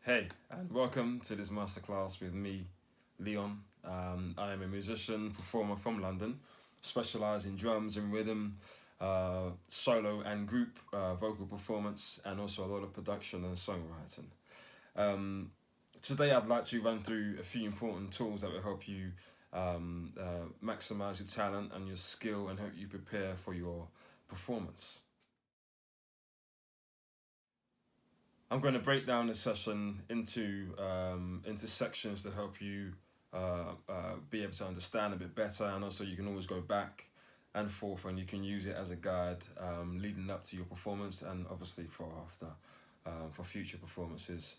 Hey, and welcome to this masterclass with me, Leon. I am a musician, performer from London, specialise in drums and rhythm, solo and group vocal performance, and also a lot of production and songwriting. Um, Today, I'd like to run through a few important tools that will help you maximise your talent and your skill and help you prepare for your performance. I'm going to break down this session into sections to help you be able to understand a bit better, and also you can always go back and forth, and you can use it as a guide leading up to your performance, and obviously for after for future performances.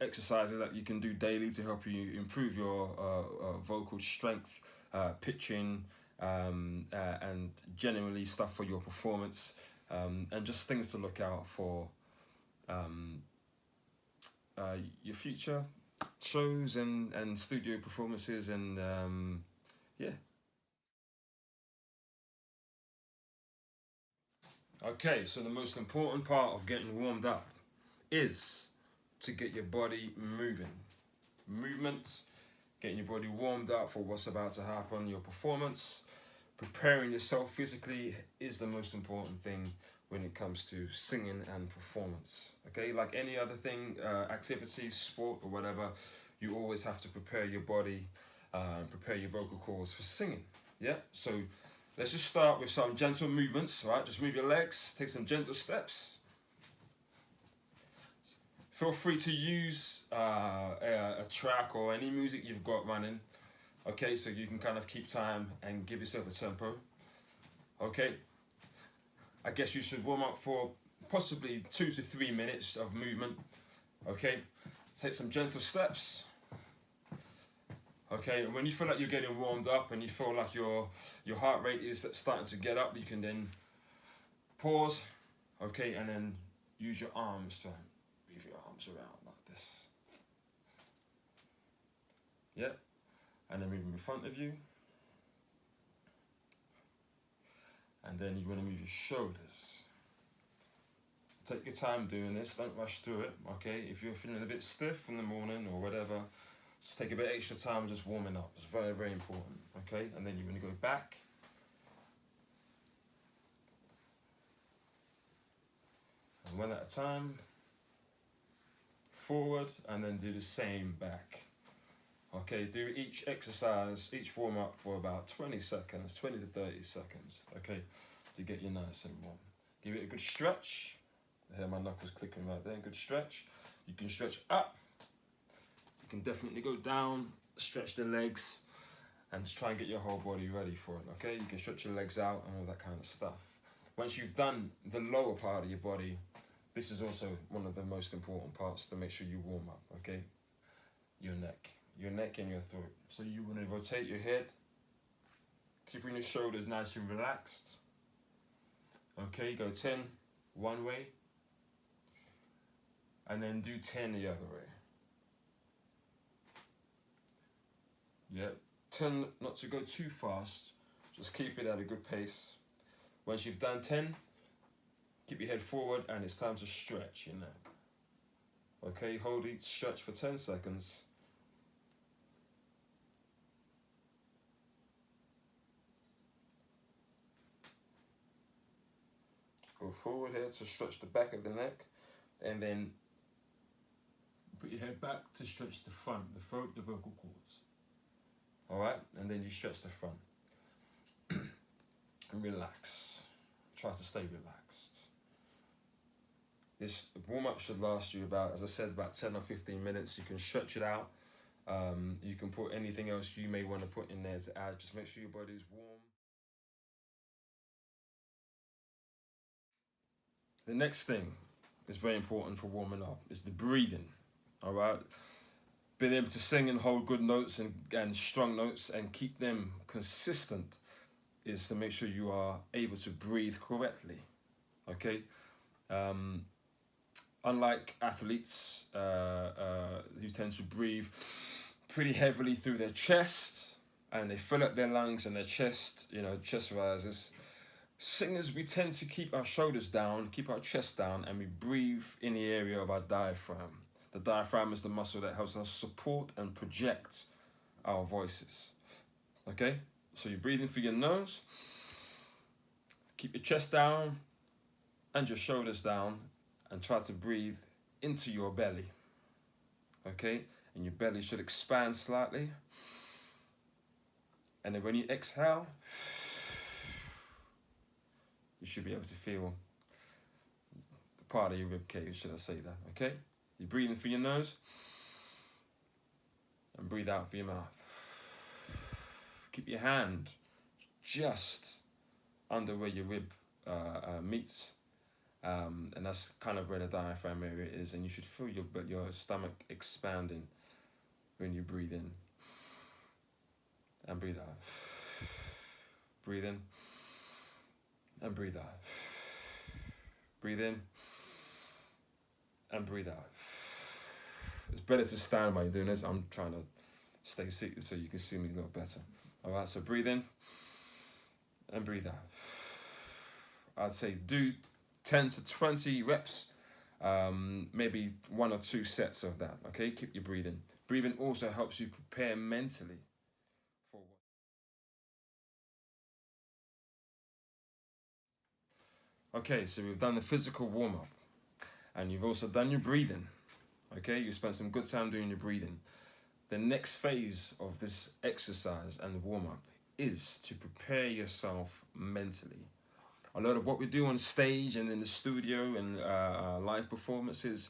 Exercises that you can do daily to help you improve your vocal strength, pitching, and generally stuff for your performance, and just things to look out for um, your future shows and studio performances and yeah. Okay, so the most important part of getting warmed up is to get your body moving. Movement, getting your body warmed up for what's about to happen, your performance. Preparing yourself physically is the most important thing when it comes to singing and performance. Okay, like any other thing, activity, sport, or whatever, you always have to prepare your body, prepare your vocal cords for singing. Yeah, so let's just start with some gentle movements, right? Just move your legs, take some gentle steps. Feel free to use a track or any music you've got running, okay, so you can kind of keep time and give yourself a tempo. Okay, I guess you should warm up for possibly 2 to 3 minutes of movement. Okay, take some gentle steps. Okay, and when you feel like you're getting warmed up and you feel like your heart rate is starting to get up, you can then pause. Okay, and then use your arms to move your arms around like this. Yep, and then move them in front of you. And then you want to move your shoulders. Take your time doing this, don't rush through it, okay? If you're feeling a bit stiff in the morning or whatever, just take a bit extra time just warming up. It's very, very important, okay? And then you want to go back. And one at a time. Forward, and then do the same back. Okay, do each exercise, each warm up for about 20 seconds, 20 to 30 seconds, okay? To get you nice and warm. Give it a good stretch. I hear my knuckles clicking right there. Good stretch. You can stretch up. You can definitely go down, stretch the legs, and just try and get your whole body ready for it, okay? You can stretch your legs out and all that kind of stuff. Once you've done the lower part of your body, this is also one of the most important parts to make sure you warm up, okay? Your neck and your throat. So you want to rotate your head, keeping your shoulders nice and relaxed. Okay, go 10 one way, and then do 10 the other way. Yep, 10 not to go too fast, just keep it at a good pace. Once you've done 10, keep your head forward and it's time to stretch your neck. Okay, hold each stretch for 10 seconds. Go forward here to stretch the back of the neck, and then put your head back to stretch the front, the throat, the vocal cords. Alright, and then you stretch the front. And relax. Try to stay relaxed. This warm-up should last you about, as I said, about 10 or 15 minutes. You can stretch it out. You can put anything else you may want to put in there to add. Just make sure your body's warm. The next thing is very important for warming up is the breathing. Alright? Being able to sing and hold good notes and strong notes and keep them consistent is to make sure you are able to breathe correctly. Okay? Unlike athletes who tend to breathe pretty heavily through their chest and they fill up their lungs and their chest, chest rises. Singers, we tend to keep our shoulders down, keep our chest down, and we breathe in the area of our diaphragm. The diaphragm is the muscle that helps us support and project our voices. Okay, so you're breathing through your nose. Keep your chest down and your shoulders down, and try to breathe into your belly. Okay, and your belly should expand slightly. And then when you exhale, you should be able to feel the part of your rib cage, should I say that, okay? You're breathing through your nose and breathe out through your mouth. Keep your hand just under where your rib meets, and that's kind of where the diaphragm area is, and you should feel your stomach expanding when you breathe in and breathe out. Breathe in and breathe out. Breathe in and breathe out. It's better to stand while you're doing this. I'm trying to stay seated so you can see me a little better. All right, so breathe in and breathe out. I'd say do 10 to 20 reps, maybe 1 or 2 sets of that, okay? Keep your breathing. Breathing also helps you prepare mentally for what. Okay, so we've done the physical warm-up, and you've also done your breathing, okay? You spent some good time doing your breathing. The next phase of this exercise and warm-up is to prepare yourself mentally. A lot of what we do on stage and in the studio and live performances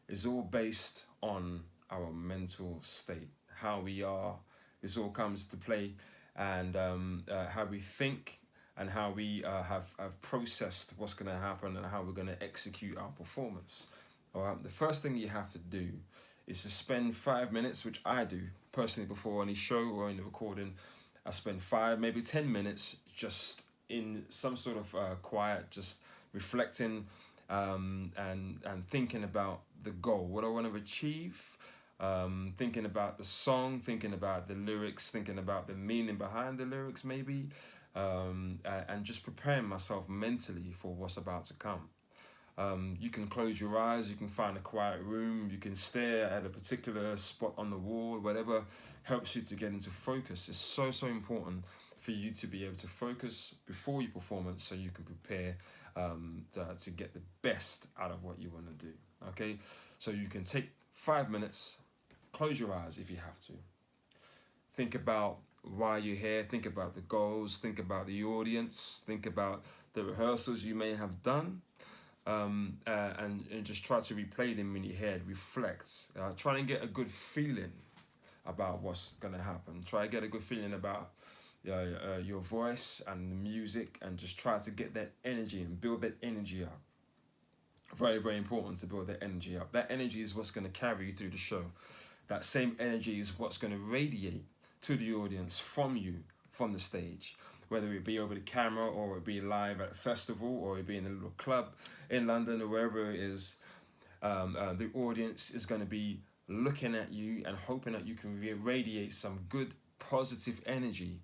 is all based on our mental state, how we are. This all comes to play, and how we think and how we have processed what's going to happen and how we're going to execute our performance. All right. The first thing you have to do is to spend 5 minutes, which I do personally before any show or any recording. I spend 5, maybe 10 minutes just in some sort of quiet, just reflecting and thinking about the goal, what I want to achieve, thinking about the song, thinking about the lyrics, thinking about the meaning behind the lyrics maybe, and just preparing myself mentally for what's about to come. You can close your eyes, you can find a quiet room, you can stare at a particular spot on the wall, whatever helps you to get into focus. It's so, so important for you to be able to focus before your performance so you can prepare to get the best out of what you want to do, okay? So you can take 5 minutes, close your eyes if you have to. Think about why you're here, think about the goals, think about the audience, think about the rehearsals you may have done, and just try to replay them in your head, reflect, try and get a good feeling about what's going to happen. Try to get a good feeling about your voice and the music, and just try to get that energy and build that energy up. Very, very important to build that energy up. That energy is what's going to carry you through the show. That same energy is what's going to radiate to the audience from you, from the stage. Whether it be over the camera, or it be live at a festival, or it be in a little club in London, or wherever it is, the audience is going to be looking at you and hoping that you can radiate some good, positive energy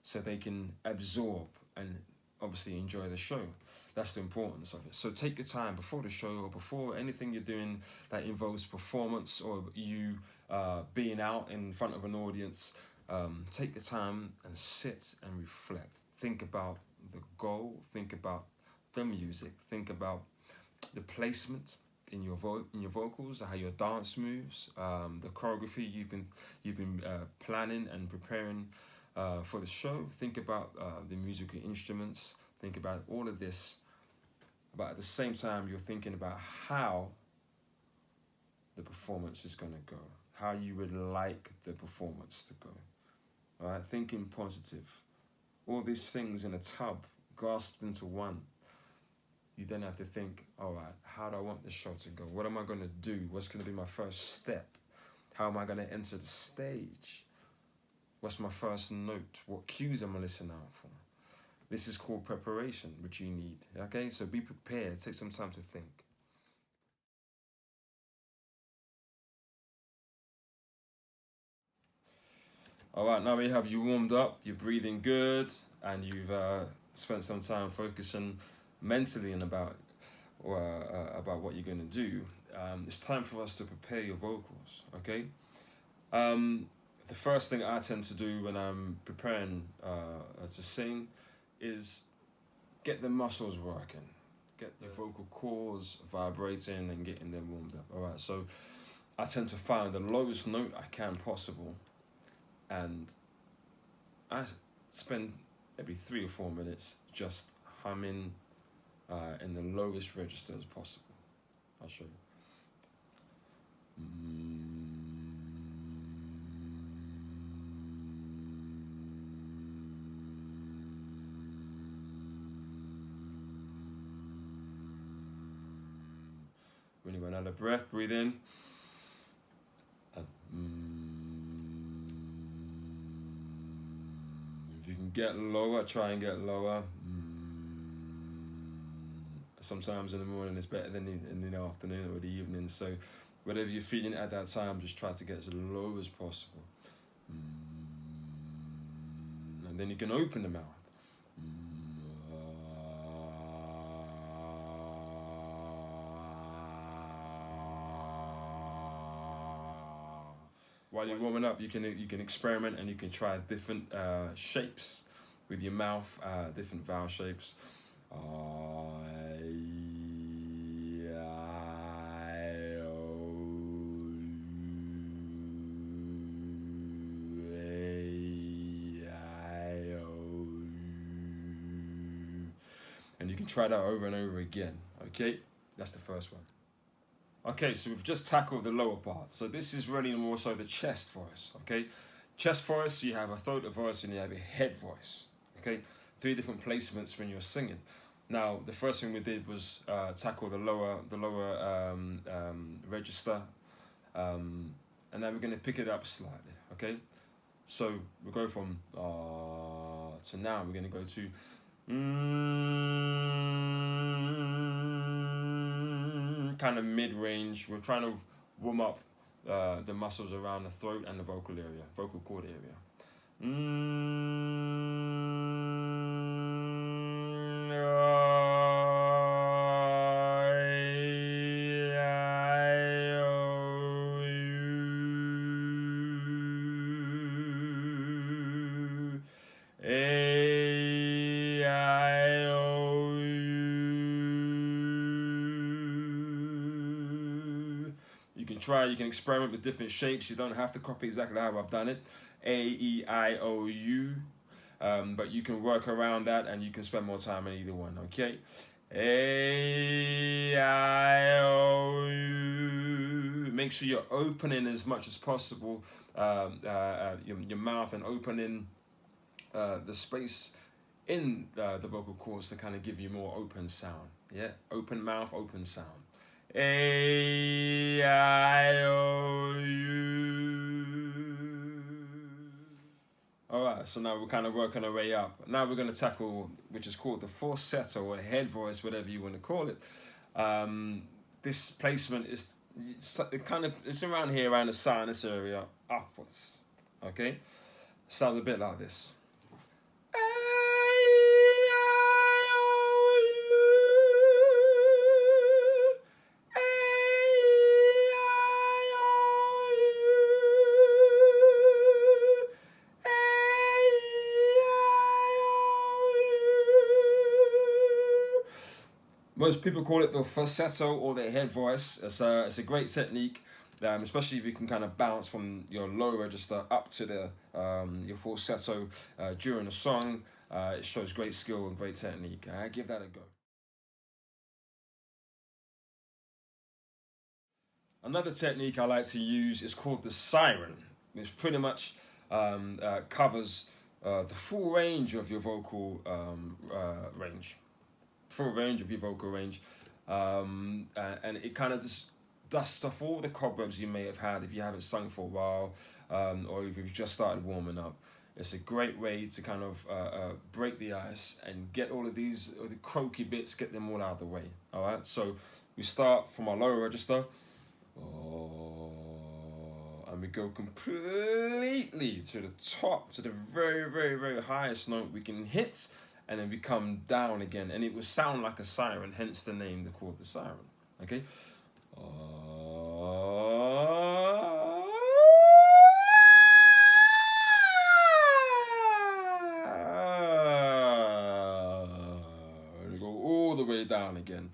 so they can absorb and obviously enjoy the show. That's the importance of it. So take your time before the show, or before anything you're doing that involves performance, or you being out in front of an audience. Take your time and sit and reflect. Think about the goal, think about the music, think about the placement in your vocals, how your dance moves, the choreography you've been planning and preparing for the show. Think about the musical instruments. Think about all of this. But at the same time, you're thinking about how the performance is going to go, how you would like the performance to go. All right, thinking positive. All these things in a tub, grasped into one. You then have to think, all right, how do I want this show to go? What am I going to do? What's going to be my first step? How am I going to enter the stage? What's my first note? What cues am I listening out for? This is called preparation, which you need, okay? So be prepared, take some time to think. All right, now we have you warmed up, you're breathing good, and you've spent some time focusing mentally and about about what you're going to do, it's time for us to prepare your vocals, okay? The first thing I tend to do when I'm preparing to sing is get the muscles working, get the vocal cords vibrating and getting them warmed up. All right, so I tend to find the lowest note I can possible, and I spend maybe 3 or 4 minutes just humming in the lowest register as possible. I'll show you. When you run out of breath, breathe in. And if you can get lower, try and get lower. Sometimes in the morning it's better than in the afternoon or the evening. So whatever you're feeling at that time, just try to get as low as possible. And then you can open the mouth. While you're warming up, you can experiment and you can try different shapes with your mouth, different vowel shapes. And you can try that over and over again, okay? That's the first one. Okay, so we've just tackled the lower part. So this is really more so the chest voice, okay? Chest voice, you have a throat voice and you have a head voice, okay? 3 different placements when you're singing. Now, the first thing we did was tackle the lower register, and then we're going to pick it up slightly, okay? So we go from to now we're going to go to kind of mid-range. We're trying to warm up the muscles around the throat and the vocal cord area. You can experiment with different shapes. You don't have to copy exactly how I've done it. A, E, I, O, U. But you can work around that and you can spend more time on either one, okay? A, I, O, U. Make sure you're opening as much as possible your mouth and opening the space in the vocal cords to kind of give you more open sound. Yeah, open mouth, open sound. A, I, O, U. All right, so now we're kind of working our way up. Now we're going to tackle, which is called the falsetto or head voice, whatever you want to call it. This placement is it's around here, around the sinus area, upwards. Okay, sounds a bit like this. Most people call it the falsetto or the head voice. It's a great technique, especially if you can kind of bounce from your low register up to the your falsetto during a song. It shows great skill and great technique. Give that a go. Another technique I like to use is called the siren, which pretty much covers the full range of your vocal range. And it kind of just dusts off all the cobwebs you may have had if you haven't sung for a while, or if you've just started warming up. It's a great way to kind of break the ice and get all of the croaky bits, get them all out of the way. All right, so we start from our lower register, and we go completely to the top, to the very, very, very highest note we can hit. and then we come down again, and it will sound like a siren, hence the name they're called the siren. Okay. Go all the way down again.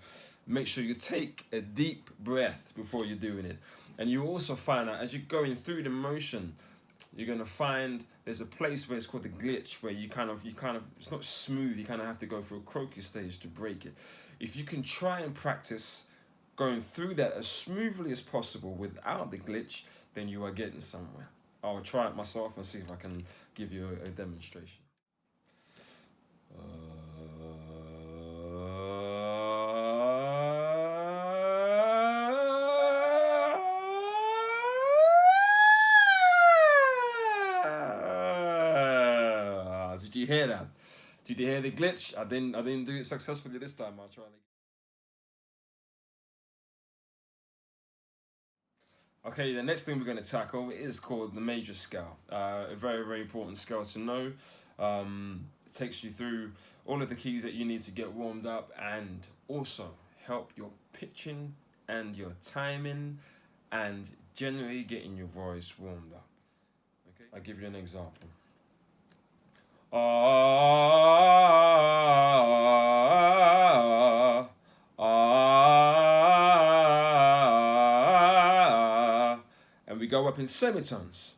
Make sure you take a deep breath before you're doing it, and you also find out as you're going through the motion, you're gonna find there's a place where it's called the glitch, where you kind of it's not smooth. You kind of have to go through a croaky stage to break it. If you can try and practice going through that as smoothly as possible without the glitch, then you are getting somewhere. I'll try it myself and see if I can give you a demonstration. Did you hear that? Did you hear the glitch? I didn't do it successfully this time. I'll try it again. Okay, the next thing we're going to tackle is called the major scale. A very, very important scale to know. It takes you through all of the keys that you need to get warmed up, and also help your pitching and your timing and generally getting your voice warmed up. Okay, I'll give you an example. And we go up in semitones.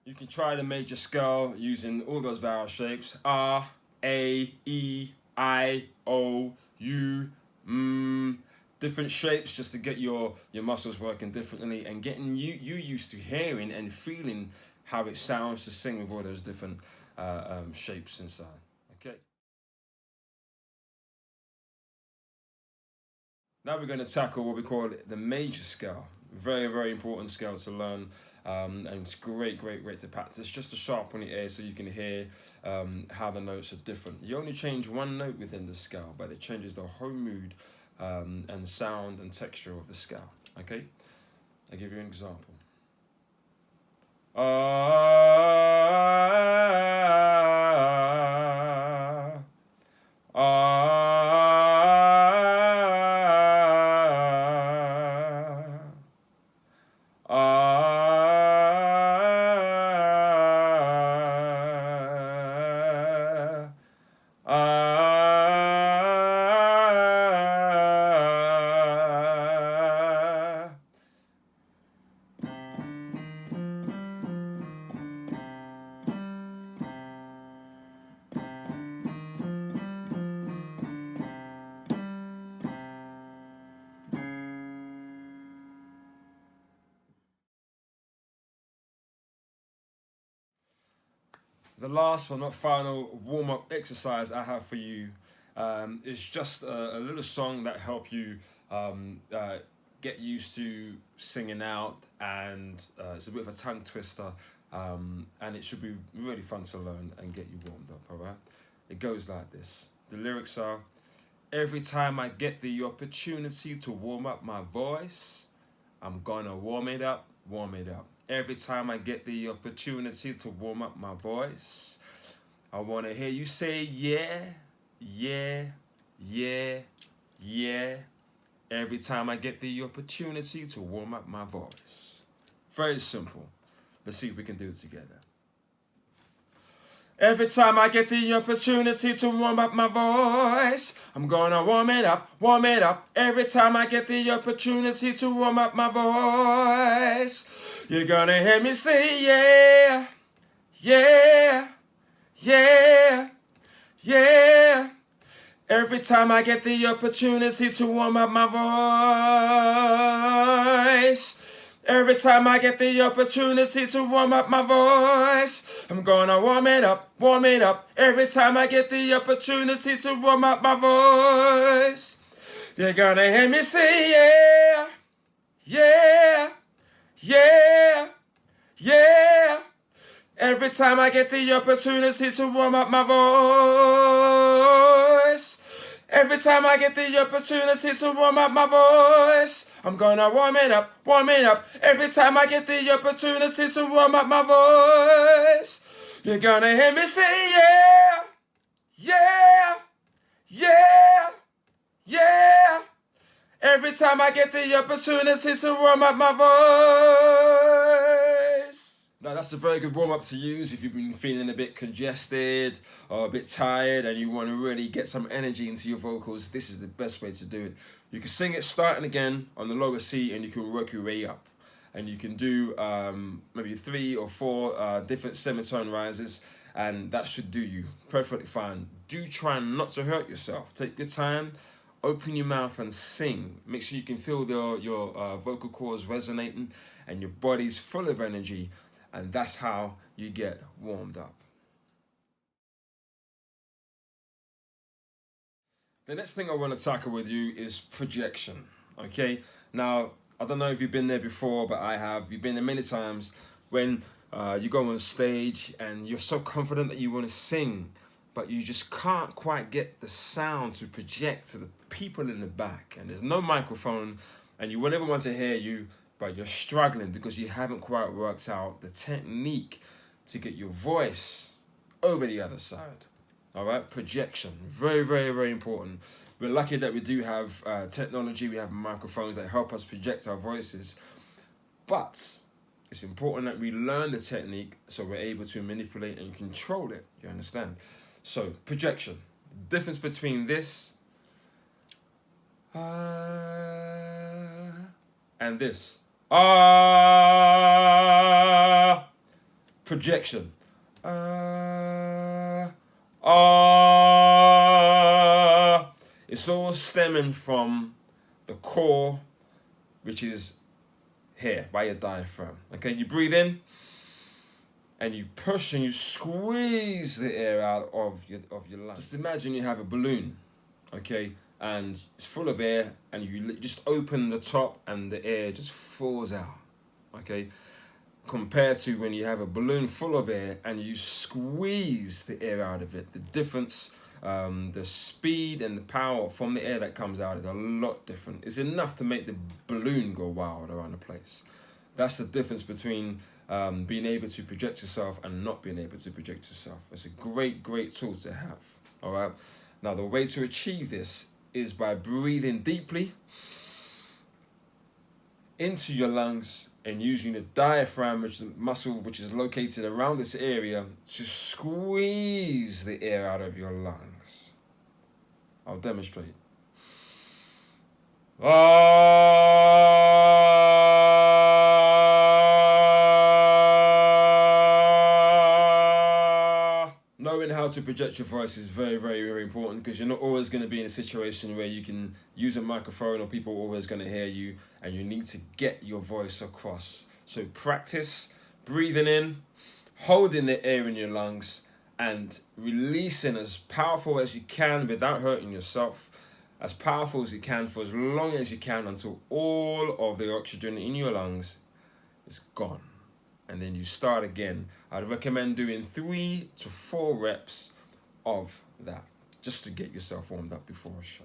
You can try the major scale using all those vowel shapes: R, A, E, I, O, U, different shapes, just to get your muscles working differently and getting you used to hearing and feeling how it sounds to sing with all those different shapes inside. Okay. Now we're going to tackle what we call the major scale. Very, very important scale to learn, and it's great to practice, just to sharpen the ear so you can hear how the notes are different. You only change one note within the scale, but it changes the whole mood and sound and texture of the scale. Okay, I'll give you an example. The last but not final warm-up exercise I have for you is just a little song that help you get used to singing out, and it's a bit of a tongue twister, and it should be really fun to learn and get you warmed up, all right? It goes like this. The lyrics are: every time I get the opportunity to warm up my voice, I'm gonna warm it up, warm it up. Every time I get the opportunity to warm up my voice, I want to hear you say yeah, yeah, yeah, yeah. Every time I get the opportunity to warm up my voice. Very simple. Let's see if we can do it together. Every time I get the opportunity to warm up my voice, I'm gonna warm it up, warm it up. Every time I get the opportunity to warm up my voice, you're gonna hear me say yeah, yeah, yeah, yeah, Every time I get the opportunity to warm up my voice. Every time I get the opportunity to warm up my voice, I'm gonna warm it up, warm it up. Every time I get the opportunity to warm up my voice, you're gonna hear me say yeah, yeah, yeah, yeah. Every time I get the opportunity to warm up my voice. Every time I get the opportunity to warm up my voice, I'm gonna warm it up, warm it up. Every time I get the opportunity to warm up my voice, you're gonna hear me say yeah, yeah, yeah, yeah. Every time I get the opportunity to warm up my voice. Now that's a very good warm-up to use if you've been feeling a bit congested or a bit tired and you want to really get some energy into your vocals. This is the best way to do it. You can sing it starting again on the lower C and you can work your way up. And you can do maybe 3 or 4 different semitone rises, and that should do you perfectly fine. Do try not to hurt yourself. Take your time, open your mouth and sing. Make sure you can feel your vocal cords resonating and your body's full of energy. And that's how you get warmed up. The next thing I want to tackle with you is projection, okay? Now, I don't know if you've been there before, but I have. You've been there many times when you go on stage and you're so confident that you want to sing, but you just can't quite get the sound to project to the people in the back. And there's no microphone, and you will never want to hear you, but you're struggling because you haven't quite worked out the technique to get your voice over the other side. All right, projection, very, very, very important. We're lucky that we do have technology, we have microphones that help us project our voices, but it's important that we learn the technique so we're able to manipulate and control it, you understand? So, projection, the difference between this and this. Projection. It's all stemming from the core, which is here by your diaphragm. Okay, you breathe in and you push and you squeeze the air out of your lungs. Just imagine you have a balloon, okay, and it's full of air, and you just open the top and the air just falls out, okay? Compared to when you have a balloon full of air and you squeeze the air out of it, the difference, the speed and the power from the air that comes out is a lot different. It's enough to make the balloon go wild around the place. That's the difference between being able to project yourself and not being able to project yourself. It's a great, great tool to have, all right? Now, the way to achieve this is by breathing deeply into your lungs and using the diaphragm, which is the muscle which is located around this area, to squeeze the air out of your lungs. I'll demonstrate. Knowing how to project your voice is very, very, very important, because you're not always going to be in a situation where you can use a microphone or people are always going to hear you, and you need to get your voice across. So practice breathing in, holding the air in your lungs, and releasing as powerful as you can without hurting yourself, as powerful as you can for as long as you can until all of the oxygen in your lungs is gone. And then you start again. I'd recommend doing 3 to 4 reps of that just to get yourself warmed up before a show.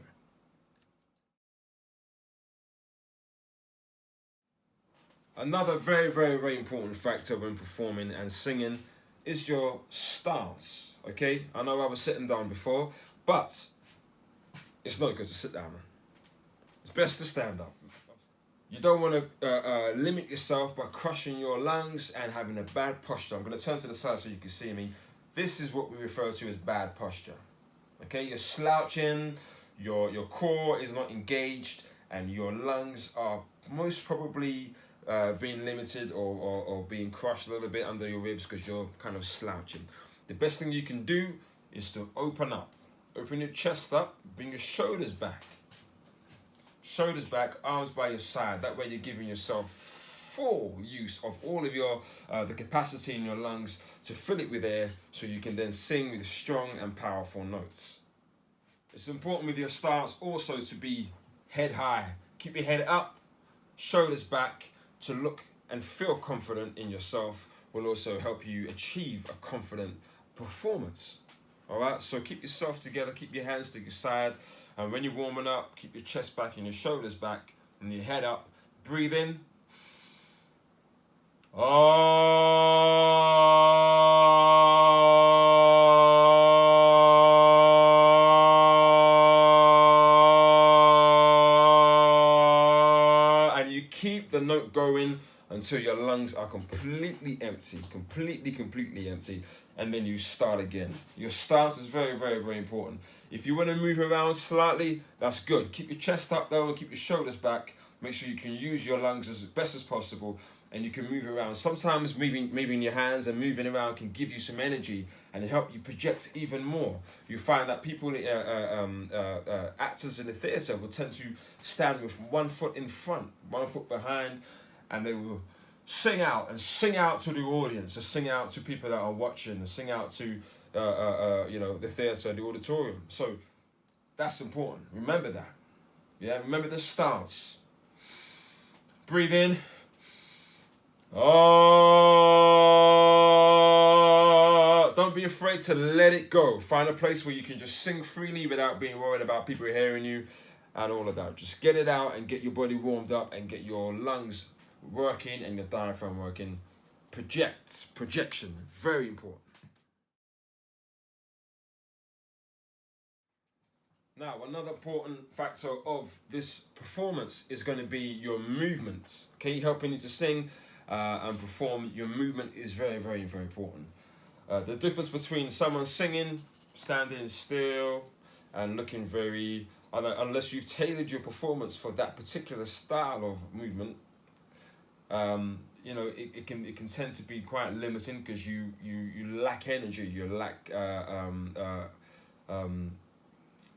Another very, very, very important factor when performing and singing is your stance, okay? I know I was sitting down before, but it's not good to sit down. It's best to stand up. You don't want to limit yourself by crushing your lungs and having a bad posture. I'm going to turn to the side so you can see me. This is what we refer to as bad posture. Okay, you're slouching, your core is not engaged, and your lungs are most probably being limited or being crushed a little bit under your ribs because you're kind of slouching. The best thing you can do is to open up Open your chest up, bring your shoulders back. Shoulders back, arms by your side. That way you're giving yourself full use of all of your, the capacity in your lungs to fill it with air so you can then sing with strong and powerful notes. It's important with your stance also to be head high. Keep your head up, shoulders back, to look and feel confident in yourself will also help you achieve a confident performance. All right, so keep yourself together, keep your hands to your side, and when you're warming up, keep your chest back and your shoulders back and your head up. Breathe in. And you keep the note going until your lungs are completely empty, completely empty, and then you start again. Your stance is very, very, very important. If you want to move around slightly, that's good. Keep your chest up though, and keep your shoulders back. Make sure you can use your lungs as best as possible, and you can move around. Sometimes moving your hands and moving around can give you some energy and help you project even more. You find that people, actors in the theatre will tend to stand with one foot in front, one foot behind, and they will sing out to the audience, and sing out to people that are watching, and sing out to the theatre, the auditorium. So that's important. Remember that. Yeah, remember the stance. Breathe in. Oh, don't be afraid to let it go. Find a place where you can just sing freely without being worried about people hearing you and all of that. Just get it out and get your body warmed up and get your lungs working and your diaphragm working. Projection, very important. Now, another important factor of this performance is going to be your movement. Okay, helping you to sing and perform, your movement is very, very, very important. The difference between someone singing, standing still, and looking very, unless you've tailored your performance for that particular style of movement, it can tend to be quite limiting because you lack energy, you lack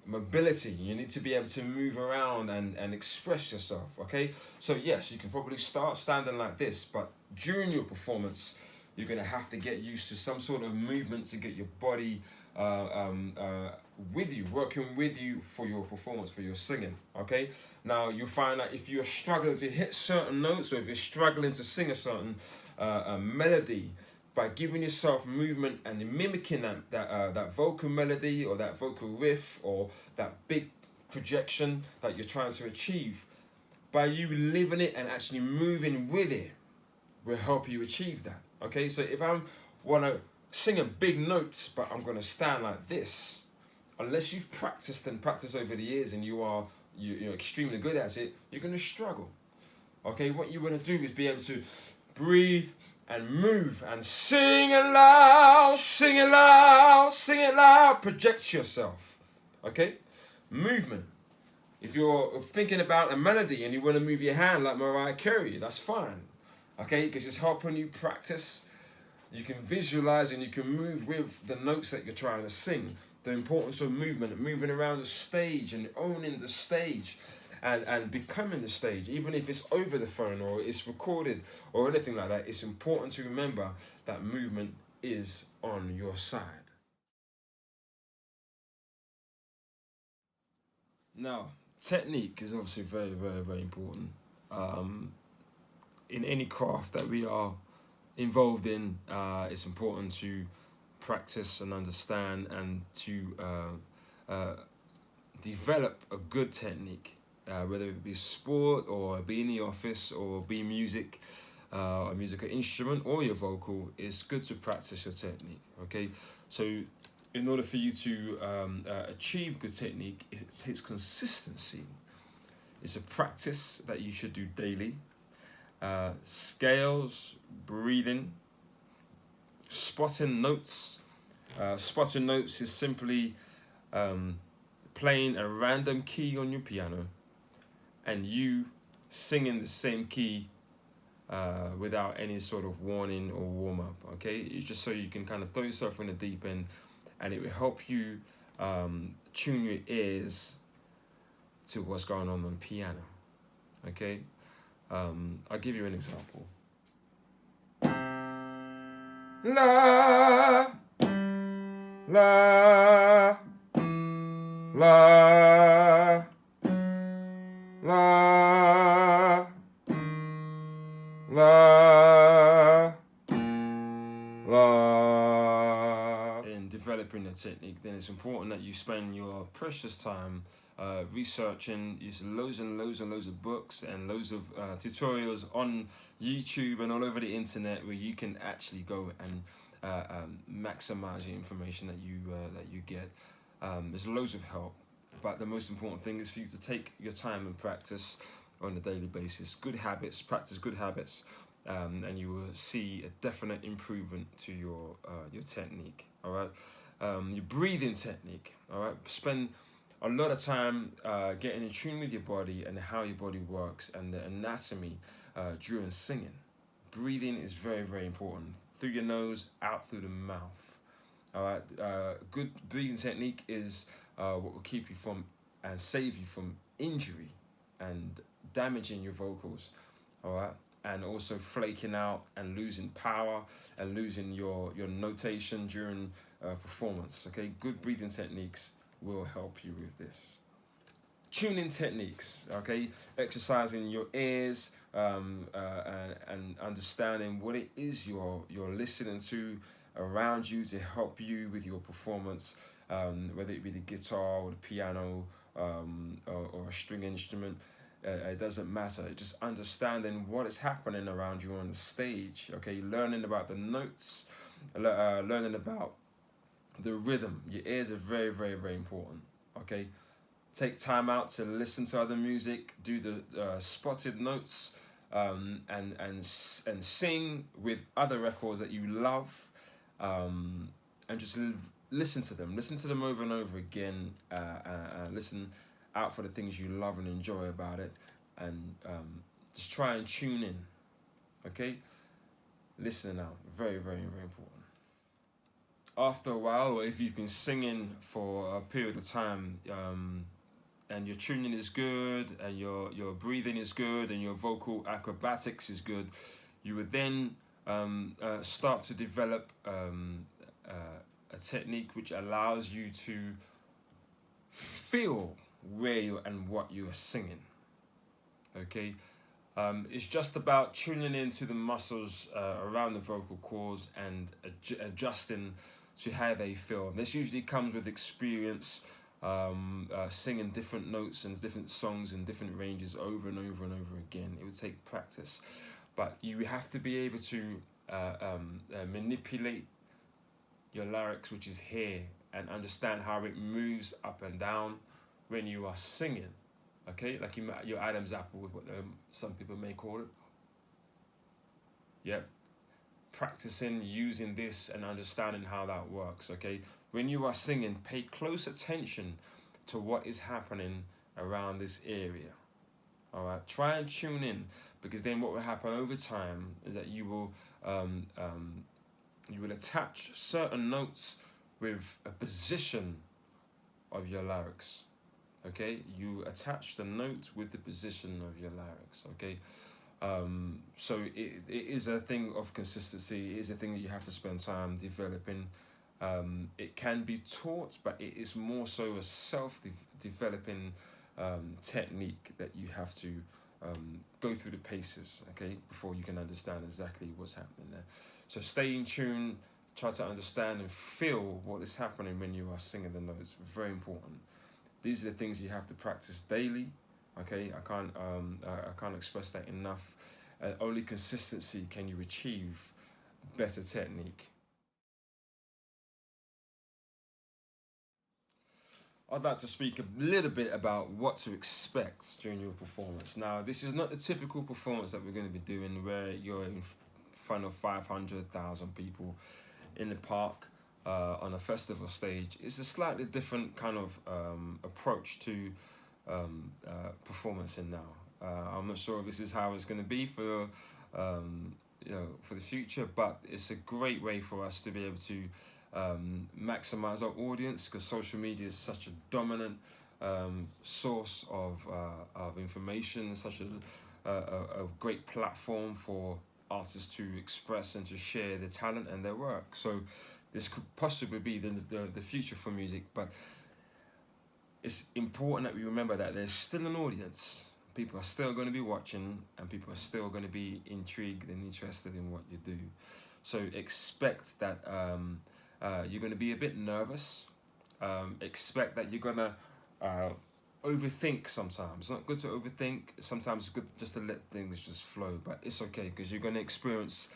mobility. You need to be able to move around and express yourself. Okay, so yes, you can probably start standing like this, but during your performance you're going to have to get used to some sort of movement to get your body with you, working with you for your performance, for your singing. Okay, now you'll find that if you're struggling to hit certain notes, or if you're struggling to sing a certain melody, by giving yourself movement and mimicking that vocal melody or that vocal riff or that big projection that you're trying to achieve, by you living it and actually moving with it will help you achieve that. Okay, so if I want to sing a big note but I'm going to stand like this, unless you've practiced over the years and you're extremely good at it, you're going to struggle. Okay, what you want to do is be able to breathe and move and sing it loud, sing it loud, sing it loud. Project yourself. Okay? Movement. If you're thinking about a melody and you want to move your hand like Mariah Carey, that's fine. Okay? Because it's helping you practice. You can visualize and you can move with the notes that you're trying to sing. The importance of movement, moving around the stage and owning the stage. And becoming the stage, even if it's over the phone or it's recorded or anything like that, it's important to remember that movement is on your side. Now, technique is obviously very, very, very important. In any craft that we are involved in, it's important to practice and understand and to develop a good technique. Whether it be sport or be in the office or be music, a musical instrument or your vocal, it's good to practice your technique. Okay, so in order for you to achieve good technique, it's consistency. It's a practice that you should do daily. Scales, breathing, spotting notes. Spotting notes is simply playing a random key on your piano and you singing the same key without any sort of warning or warm-up. Okay, it's just so you can kind of throw yourself in the deep end, and it will help you tune your ears to what's going on the piano. Okay, I'll give you an example. La la la la la la. In developing the technique, then it's important that you spend your precious time researching. Use loads and loads and loads of books and loads of tutorials on YouTube and all over the internet where you can actually go and maximize the information that you get. There's loads of help, but the most important thing is for you to take your time and practice on a daily basis. Good habits, practice good habits, and you will see a definite improvement to your technique. All right, your breathing technique. All right, spend a lot of time getting in tune with your body and how your body works and the anatomy during singing. Breathing is very, very important. Through your nose, out through the mouth. All right. Good breathing technique is what will keep you from and save you from injury and damaging your vocals. All right. And also flaking out and losing power and losing your notation during performance. Okay. Good breathing techniques will help you with this. Tuning techniques, okay, exercising your ears and understanding what it is you're listening to around you to help you with your performance, whether it be the guitar or the piano or a string instrument. It doesn't matter. Just understanding what is happening around you on the stage, okay, learning about the notes, learning about the rhythm. Your ears are very, very, very important. Okay, take time out to listen to other music, do the spotted notes, and sing with other records that you love, and just listen to them. Listen to them over and over again. Listen out for the things you love and enjoy about it, and just try and tune in. Okay, listening out, very, very, very important. After a while, or if you've been singing for a period of time, and your tuning is good, and your breathing is good, and your vocal acrobatics is good, you would then start to develop a technique which allows you to feel where you and what you are singing. Okay, it's just about tuning into the muscles around the vocal cords and adjusting to how they feel. This usually comes with experience, singing different notes and different songs in different ranges over and over and over again. It would take practice, but you have to be able to manipulate your larynx, which is here, and understand how it moves up and down when you are singing. Okay, like your Adam's apple, with what some people may call it. Yep. Practicing using this and understanding how that works. Okay, when you are singing, pay close attention to what is happening around this area. All right, try and tune in, because then what will happen over time is that you will attach certain notes with a position of your larynx. Okay, you attach the note with the position of your larynx. Okay, so it is a thing of consistency. It is a thing that you have to spend time developing. It can be taught, but it is more so a self-developing technique that you have to go through the paces, okay, before you can understand exactly what's happening there. So stay in tune, try to understand and feel what is happening when you are singing the notes. Very important. These are the things you have to practice daily. Okay, I can't express that enough. Only consistency can you achieve better technique. I'd like to speak a little bit about what to expect during your performance. Now, this is not the typical performance that we're going to be doing where you're in front of 500,000 people in the park on a festival stage. It's a slightly different kind of approach to performancing now. I'm not sure if this is how it's going to be for for the future, but it's a great way for us to be able to maximize our audience, because social media is such a dominant source of information, such a great platform for artists to express and to share their talent and their work. So this could possibly be the future for music, but it's important that we remember that there's still an audience. People are still going to be watching, and people are still going to be intrigued and interested in what you do. So expect that you're going to be a bit nervous. Expect that you're going to overthink sometimes. It's not good to overthink. Sometimes it's good just to let things just flow, but it's okay, because you're going to experience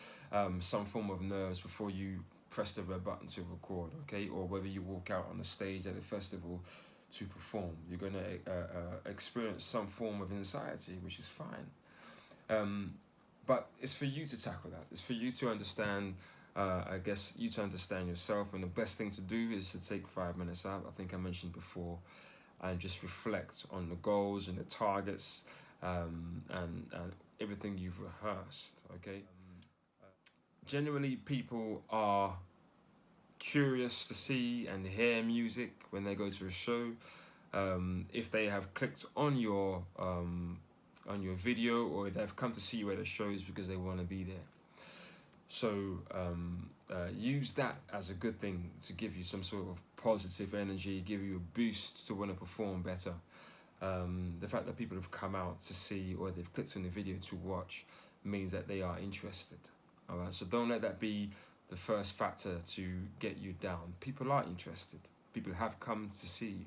some form of nerves before you press the red button to record, okay? Or whether you walk out on the stage at a festival to perform, you're going to experience some form of anxiety, which is fine. But it's for you to tackle that. It's for you to understand, I guess, you to understand yourself. And the best thing to do is to take 5 minutes out, I think I mentioned before, and just reflect on the goals and the targets and everything you've rehearsed, okay? Generally, people are curious to see and hear music when they go to a show. If they have clicked on your video, or they've come to see you at a show, is because they want to be there. So use that as a good thing to give you some sort of positive energy, give you a boost to want to perform better. The fact that people have come out to see, or they've clicked on the video to watch, means that they are interested. All right, so don't let that be the first factor to get you down. People are interested. People have come to see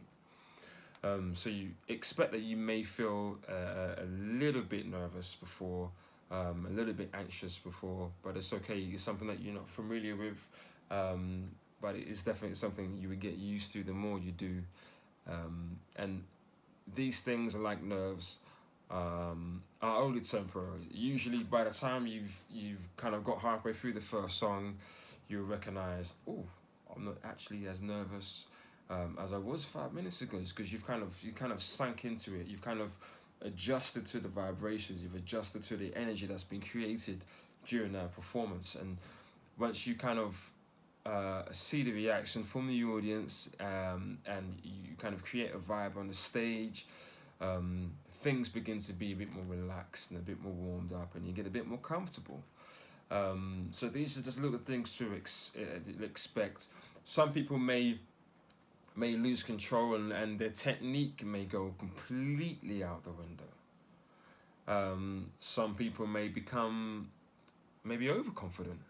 you. So you expect that you may feel a little bit nervous before, a little bit anxious before, but it's okay. It's something that you're not familiar with, but it is definitely something you would get used to the more you do. And these things are like nerves, are only temporary. Usually by the time you've kind of got halfway through the first song, you'll recognize, oh, I'm not actually as nervous as I was 5 minutes ago. It's because you kind of sunk into it. You've kind of adjusted to the vibrations. You've adjusted to the energy that's been created during that performance. And once you kind of see the reaction from the audience, and you kind of create a vibe on the stage, things begin to be a bit more relaxed and a bit more warmed up, and you get a bit more comfortable. So these are just little things to expect. Some people may lose control, and their technique may go completely out the window. Some people may become maybe overconfident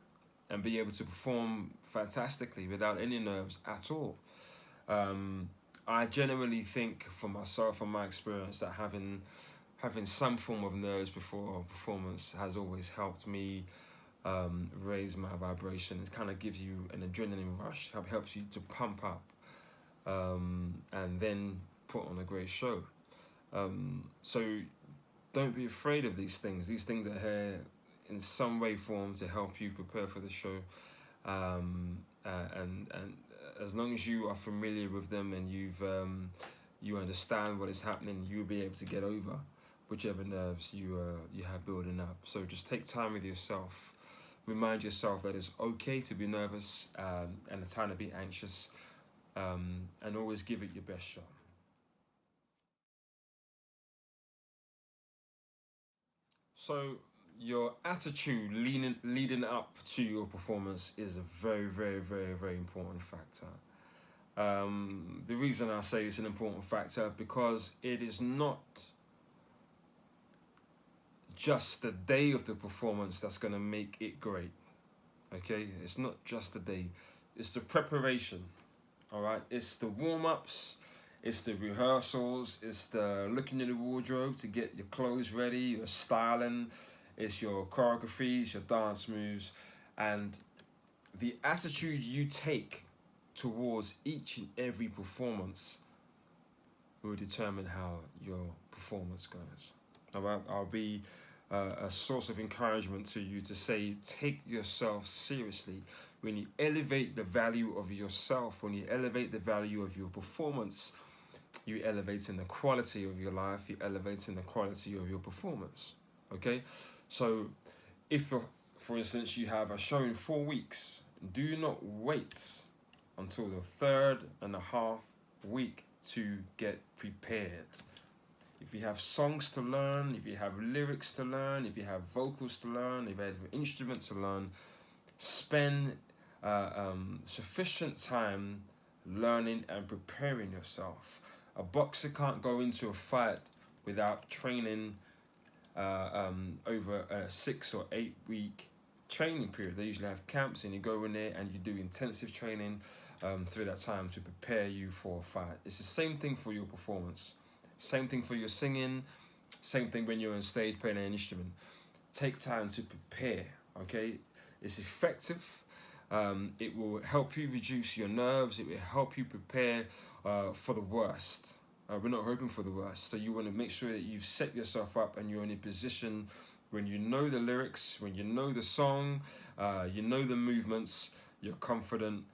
and be able to perform fantastically without any nerves at all. I generally think, for myself, from my experience, that having some form of nerves before a performance has always helped me raise my vibration. It kind of gives you an adrenaline rush, helps you to pump up, and then put on a great show. So don't be afraid of these things. These things are here in some way, form, to help you prepare for the show. And as long as you are familiar with them, and you understand what is happening, you'll be able to get over whichever nerves you have building up. So just take time with yourself. Remind yourself that it's okay to be nervous, and a time to be anxious, and always give it your best shot. So your attitude leading up to your performance is a very, very, very, very important factor. The reason I say it's an important factor, because it is not just the day of the performance that's going to make it great. Okay, it's not just the day, it's the preparation. All right, it's the warm-ups, it's the rehearsals, it's the looking in the wardrobe to get your clothes ready, your styling, it's your choreographies, your dance moves, and the attitude you take towards each and every performance will determine how your performance goes. All right, I'll be a source of encouragement to you to say, take yourself seriously. When you elevate the value of yourself, when you elevate the value of your performance, you elevate in the quality of your life, you elevate in the quality of your performance. Okay, so if, for instance, you have a show in 4 weeks, do not wait until the 3.5 week to get prepared. If you have songs to learn, if you have lyrics to learn, if you have vocals to learn, if you have instruments to learn, spend sufficient time learning and preparing yourself. A boxer can't go into a fight without training over a 6 or 8 week training period. They usually have camps and you go in there and you do intensive training through that time to prepare you for a fight. It's the same thing for your performance. Same thing for your singing, same thing when you're on stage playing an instrument. Take time to prepare, okay? It's effective. It will help you reduce your nerves. It will help you prepare for the worst. We're not hoping for the worst. So you want to make sure that you've set yourself up and you're in a position when you know the lyrics, when you know the song, you know the movements, you're confident,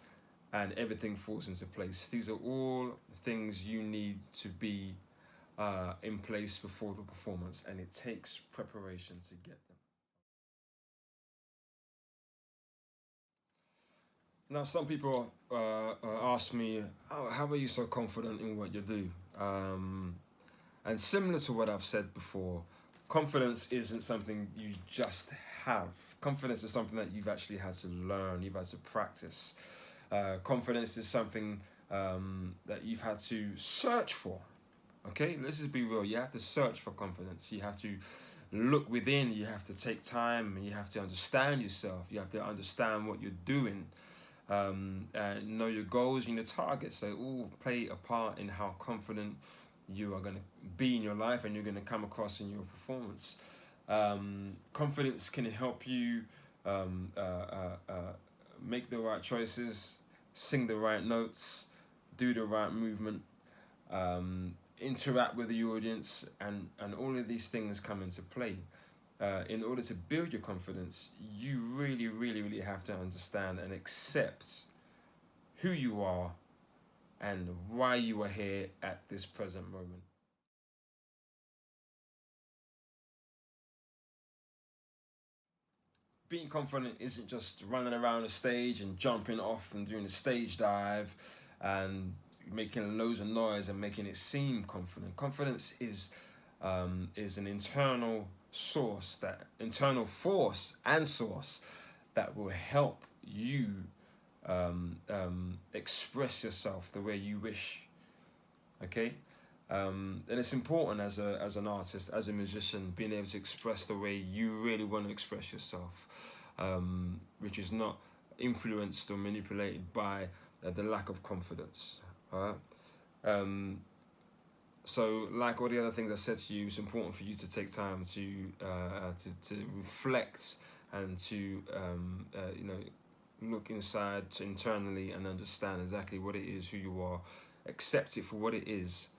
and everything falls into place. These are all things you need to be in place before the performance, and it takes preparation to get them. Now, some people ask me, oh, how are you so confident in what you do? And similar to what I've said before, confidence isn't something you just have. Confidence is something that you've actually had to learn, you've had to practice. Confidence is something that you've had to search for. Okay, let's just be real. You have to search for confidence. You have to look within. You have to take time, and you have to understand yourself. You have to understand what you're doing, and know your goals and your targets. They all play a part in how confident you are going to be in your life and you're going to come across in your performance. Confidence can help you make the right choices, sing the right notes, do the right movement, interact with the audience, and all of these things come into play. In order to build your confidence, you really have to understand and accept who you are and why you are here at this present moment. Being confident isn't just running around the stage and jumping off and doing a stage dive and making loads of noise and making it seem confident. Confidence is an internal force and source that will help you express yourself the way you wish. Okay, and it's important as an artist, as a musician, being able to express the way you really want to express yourself, which is not influenced or manipulated by the lack of confidence. So, like all the other things I said to you, it's important for you to take time to reflect and to look inside internally and understand exactly what it is, who you are, accept it for what it is,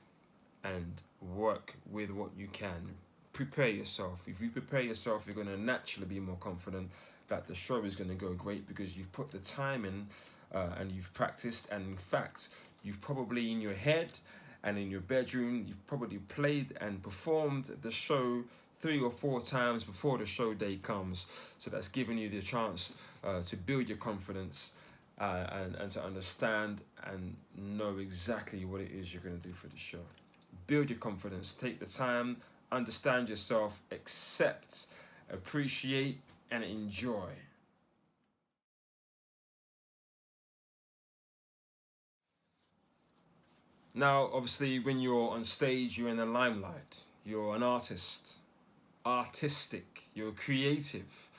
and work with what you can. Prepare yourself. If you prepare yourself, you're going to naturally be more confident that the show is going to go great because you've put the time in and you've practiced, and in fact, you've probably in your head and in your bedroom, you've probably played and performed the show 3 or 4 times before the show day comes. So that's giving you the chance to build your confidence and to understand and know exactly what it is you're going to do for the show. Build your confidence, take the time, understand yourself, accept, appreciate, and enjoy. Now, obviously, when you're on stage, you're in the limelight. You're an artist, artistic, you're creative.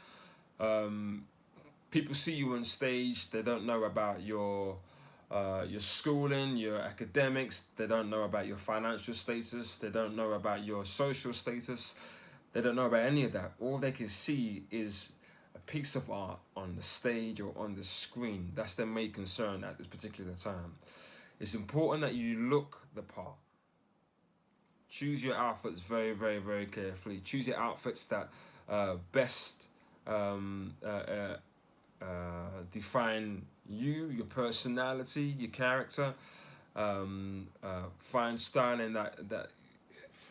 People see you on stage, they don't know about your schooling, your academics, they don't know about your financial status, they don't know about your social status, they don't know about any of that. All they can see is a piece of art on the stage or on the screen. That's their main concern at this particular time. It's important that you look the part. Choose your outfits very carefully. Choose your outfits that best define you, your personality, your character. Find styling that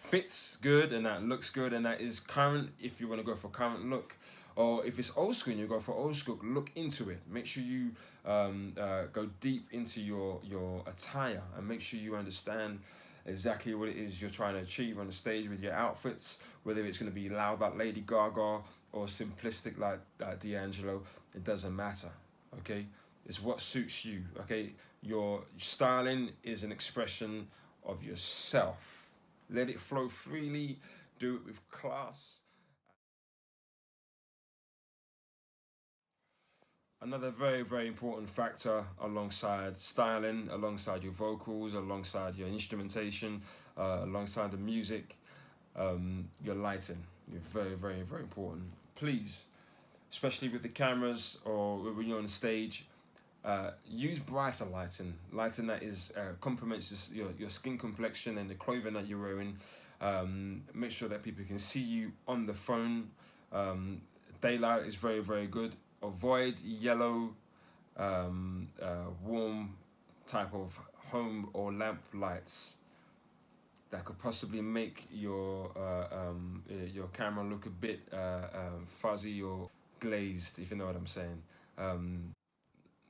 fits good and that looks good and that is current, if you want to go for current look, or if it's old school and you go for old school, look into it. Make sure you go deep into your attire and make sure you understand exactly what it is you're trying to achieve on the stage with your outfits, whether it's going to be loud like Lady Gaga or simplistic like D'Angelo. It doesn't matter, okay? It's what suits you, okay? Your styling is an expression of yourself. Let it flow freely, do it with class. Another very, very important factor alongside styling, alongside your vocals, alongside your instrumentation, alongside the music, your lighting. You're very, very, very important. Please, especially with the cameras or when you're on stage, use brighter lighting. Lighting that is complements your skin complexion and the clothing that you're wearing. Make sure that people can see you on the phone. Daylight is very, very good. Avoid yellow, warm type of home or lamp lights that could possibly make your camera look a bit fuzzy or glazed, if you know what I'm saying.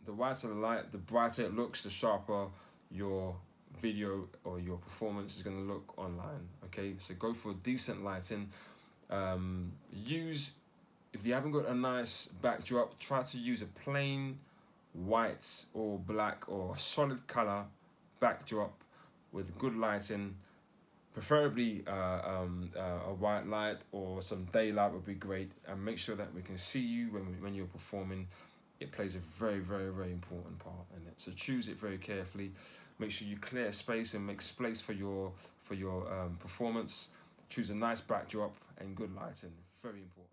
The whiter the light, the brighter it looks, the sharper your video or your performance is going to look online. Okay, so go for decent lighting. If you haven't got a nice backdrop, try to use a plain white or black or solid color backdrop with good lighting. Preferably a white light or some daylight would be great, and make sure that we can see you when you're performing. It plays a very, very, very important part in it. So choose it very carefully. Make sure you clear space and make space for your performance. Choose a nice backdrop and good lighting. Very important.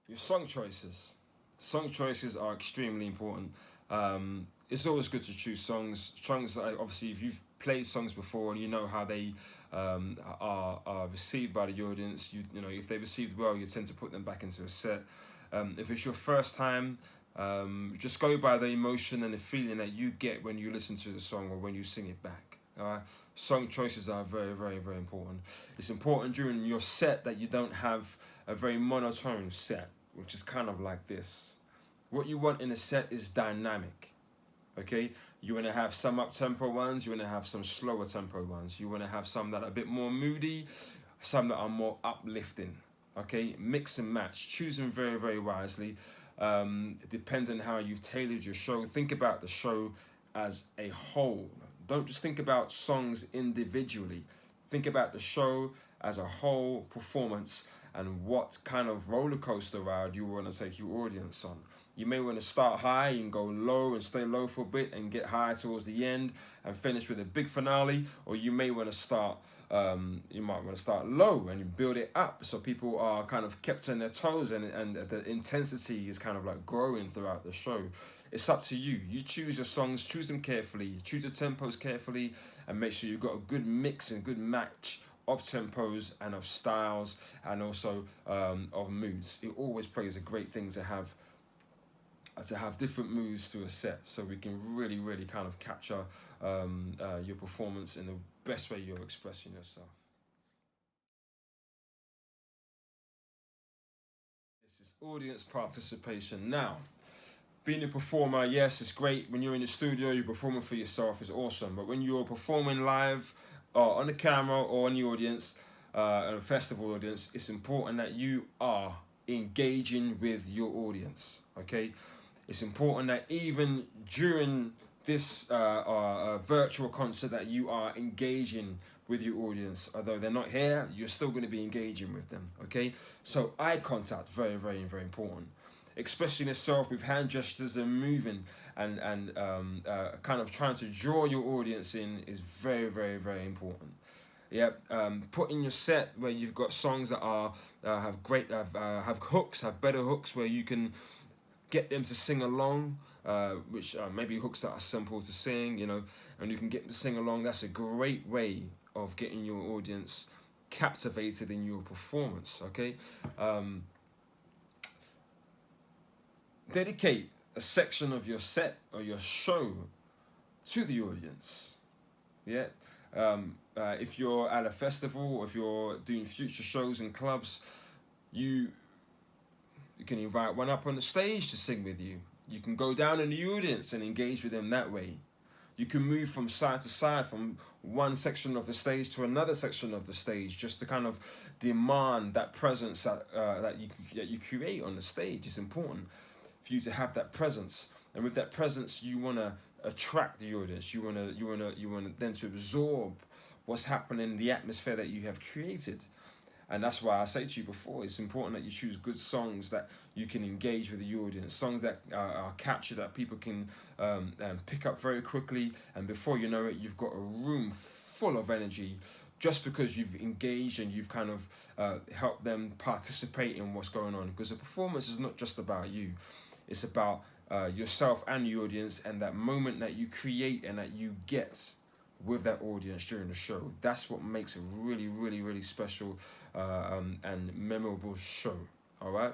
Your song choices. Song choices are extremely important. It's always good to choose songs that obviously if you've played songs before and you know how they are received by the audience, you know if they received well, you tend to put them back into a set. If it's your first time, just go by the emotion and the feeling that you get when you listen to the song or when you sing it back. Song choices are very, very, very important. It's important during your set that you don't have a very monotone set, which is kind of like this. What you want in a set is dynamic. Okay, you want to have some up-tempo ones, you want to have some slower tempo ones, you want to have some that are a bit more moody, some that are more uplifting. Okay, mix and match, choose them very, very wisely. Depending on how you've tailored your show, think about the show as a whole. Don't just think about songs individually. Think about the show as a whole performance and what kind of roller coaster ride you want to take your audience on. You may want to start high and go low and stay low for a bit and get high towards the end and finish with a big finale, or you may want to start you might want to start low and you build it up so people are kind of kept on their toes and the intensity is kind of like growing throughout the show. It's up to you. You choose your songs, choose them carefully, choose the tempos carefully, and make sure you've got a good mix and good match of tempos and of styles and also of moods. It always plays a great thing to have different moods to a set, so we can really, really kind of capture your performance in the best way you're expressing yourself. This is audience participation. Now, being a performer, yes, it's great. When you're in the studio, you're performing for yourself, it's awesome. But when you're performing live, on the camera or in the audience, a festival audience, it's important that you are engaging with your audience, okay? It's important that even during this virtual concert that you are engaging with your audience. Although they're not here, you're still going to be engaging with them, okay? So eye contact, very, very, very important. Expressing yourself with hand gestures and moving and kind of trying to draw your audience in is very, very, very important. Yeah, put in your set where you've got songs that are have great have hooks, have better hooks where you can get them to sing along, which maybe hooks that are simple to sing, you know, and you can get them to sing along. That's a great way of getting your audience captivated in your performance, okay? Dedicate a section of your set or your show to the audience, Yeah. If you're at a festival, or if you're doing future shows in clubs, you can invite one up on the stage to sing with you. You can go down in the audience and engage with them that way. You can move from side to side, from one section of the stage to another section of the stage, just to kind of demand that presence that you create on the stage. It's important for you to have that presence, and with that presence, you want to attract the audience. You want them to absorb what's happening in the atmosphere that you have created. And that's why I say to you before, it's important that you choose good songs that you can engage with the audience, songs that are catchy, that people can pick up very quickly, and before you know it, you've got a room full of energy, just because you've engaged and you've kind of helped them participate in what's going on. Because a performance is not just about you, it's about yourself and the audience, and that moment that you create and that you get with that audience during the show. That's what makes a really, really, really special and memorable show. All right,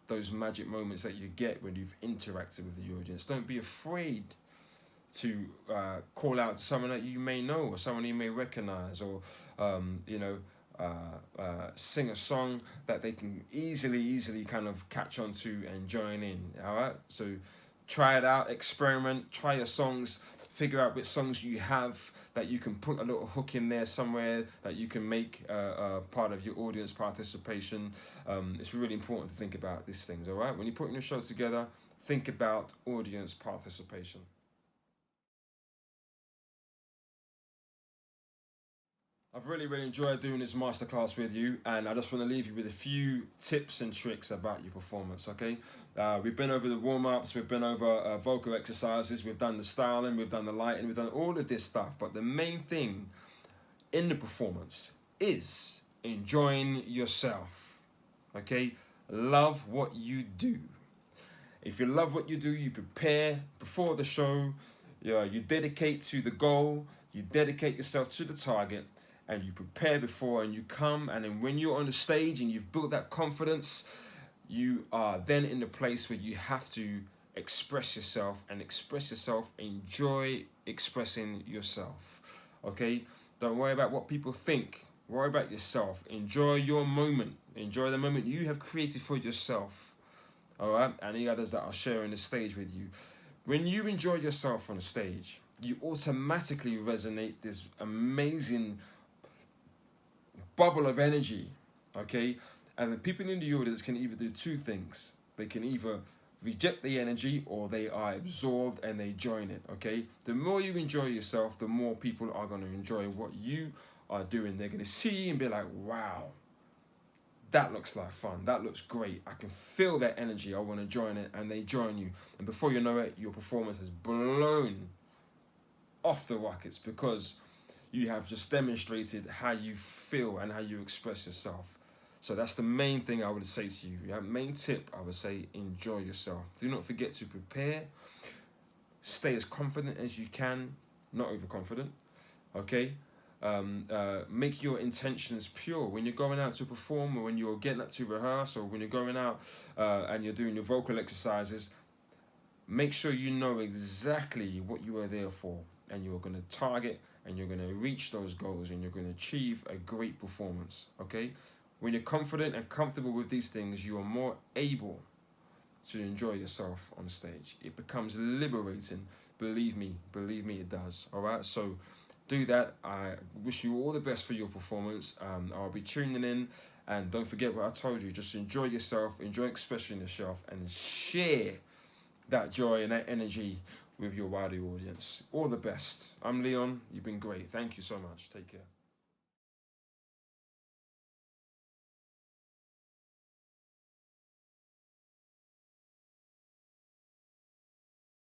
those magic moments that you get when you've interacted with the audience. Don't be afraid to call out to someone that you may know, or someone you may recognize, or sing a song that they can easily kind of catch on to and join in. All right, so try it out, experiment, try your songs, figure out which songs you have that you can put a little hook in there somewhere that you can make part of your audience participation. It's really important to think about these things, all right? When you're putting a show together, think about audience participation. I've really, really enjoyed doing this masterclass with you, and I just want to leave you with a few tips and tricks about your performance, okay? We've been over the warm-ups, we've been over vocal exercises, we've done the styling, we've done the lighting, we've done all of this stuff, but the main thing in the performance is enjoying yourself, okay? Love what you do. If you love what you do, you prepare before the show, you dedicate to the goal, you dedicate yourself to the target, and you prepare before, and you come, and then when you're on the stage and you've built that confidence, you are then in the place where you have to express yourself, enjoy expressing yourself, okay? Don't worry about what people think, worry about yourself, enjoy your moment, enjoy the moment you have created for yourself, all right? And the others that are sharing the stage with you. When you enjoy yourself on the stage, you automatically resonate this amazing bubble of energy, okay? And the people in the audience can either do two things. They can either reject the energy, or they are absorbed and they join it, okay? The more you enjoy yourself, the more people are going to enjoy what you are doing. They're going to see you and be like, wow, that looks like fun. That looks great. I can feel that energy. I want to join it. And they join you. And before you know it, your performance has blown off the rockets, because you have just demonstrated how you feel and how you express yourself. So that's the main thing I would say to you. Main tip, I would say, enjoy yourself. Do not forget to prepare. Stay as confident as you can, not overconfident, okay? Make your intentions pure. When you're going out to perform, or when you're getting up to rehearse, or when you're going out and you're doing your vocal exercises, make sure you know exactly what you are there for, and you're going to target, and you're going to reach those goals, and you're going to achieve a great performance, okay? When you're confident and comfortable with these things, you are more able to enjoy yourself on stage. It becomes liberating. Believe me, it does, all right? So do that. I wish you all the best for your performance. I'll be tuning in, and don't forget what I told you. Just enjoy yourself, enjoy expressing yourself, and share that joy and that energy with your wider audience. All the best. I'm Leon. You've been great. Thank you so much. Take care.